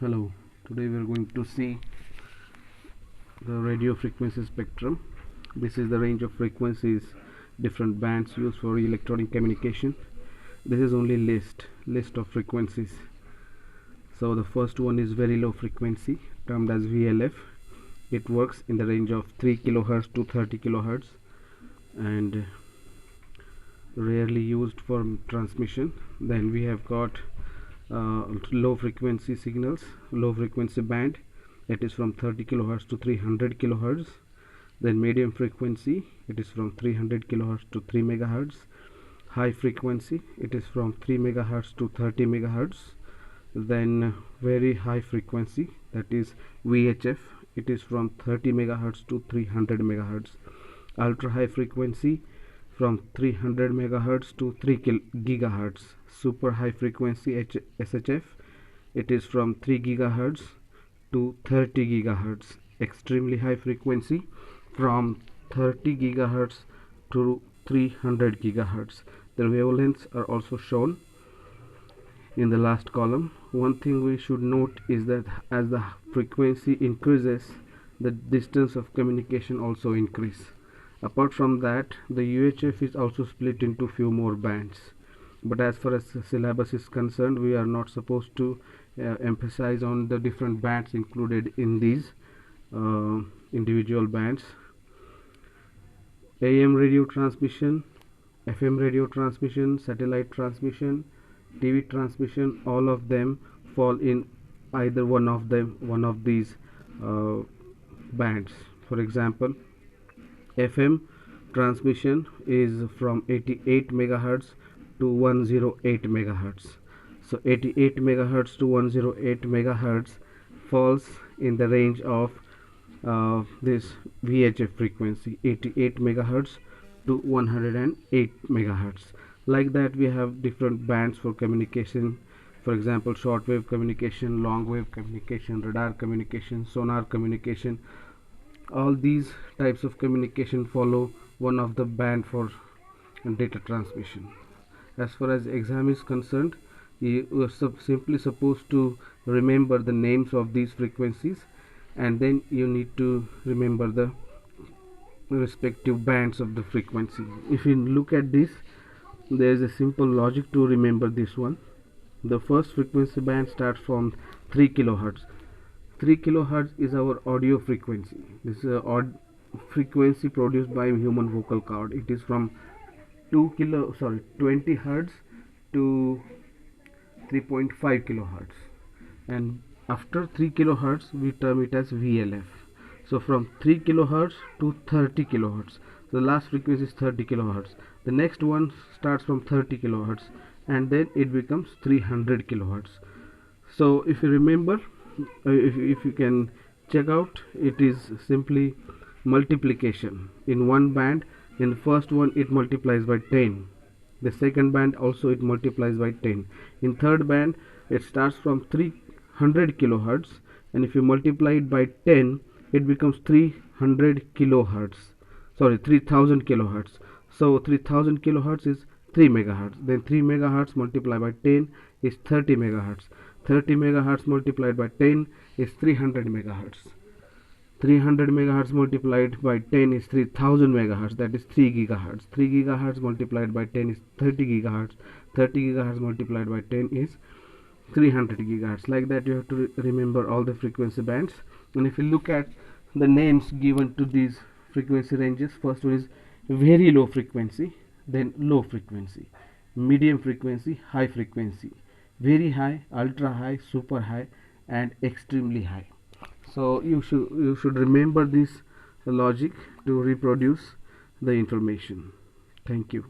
Hello, today we are going to see the radio frequency spectrum. This is the range of frequencies, different bands used for electronic communication. This is only list of frequencies. So the first one is very low frequency, termed as VLF. It works in the range of 3 kHz to 30 kHz and rarely used for transmission. Then we have got low frequency signals, low frequency band, it is from 30 kHz to 300 kHz. Then medium frequency, it is from 300 kHz to 3 MHz. High frequency, it is from 3 MHz to 30 MHz. Then very high frequency, that is VHF, it is from 30 MHz to 300 MHz. Ultra high frequency, from 300 MHz to 3 GHz. Super high frequency SHF, it is from 3 GHz to 30 GHz. Extremely high frequency, from 30 GHz to 300 GHz. The wavelengths are also shown in the last column. One thing we should note is that as the frequency increases, the distance of communication also increase. Apart from that, the UHF is also split into few more bands, but as far as the syllabus is concerned, we are not supposed to emphasize on the different bands included in these individual bands. AM radio transmission, FM radio transmission, satellite transmission, TV transmission, all of them fall in either one of these bands. For example, FM transmission is from 88 MHz to 108 MHz. So 88 MHz to 108 MHz falls in the range of this VHF frequency, 88 MHz to 108 MHz. Like that, we have different bands for communication. For example, shortwave communication, long wave communication, radar communication, sonar communication. All these types of communication follow one of the band for data transmission. As far as exam is concerned, you are simply supposed to remember the names of these frequencies, and then you need to remember the respective bands of the frequency. If you look at this, there is a simple logic to remember this one. The first frequency band starts from 3 kHz. 3 kHz is our audio frequency. This is a odd frequency produced by human vocal cord. It is from 20 Hz to 3.5 kHz, and after 3 kHz we term it as VLF. So from 3 kHz to 30 kHz, the last frequency is 30 kHz. The next one starts from 30 kHz and then it becomes 300 kHz. So if you remember, if you can check out, it is simply multiplication. In one band, in the first one it multiplies by 10, the second band also it multiplies by 10. In third band, it starts from 300 kHz, and if you multiply it by 10, it becomes 300 kHz, sorry, 3000 kHz. So 3000 kHz is 3 MHz. Then 3 MHz multiplied by 10 is 30 MHz. 30 MHz multiplied by 10 is 300 MHz. 300 MHz multiplied by 10 is 3000 MHz, that is 3 GHz. 3 GHz multiplied by 10 is 30 GHz. 30 GHz multiplied by 10 is 300 GHz. Like that, you have to remember all the frequency bands. And if you look at the names given to these frequency ranges, first one is very low frequency, then low frequency, medium frequency, high frequency, very high, ultra high, super high, and extremely high. So you should remember this logic to reproduce the information. Thank you.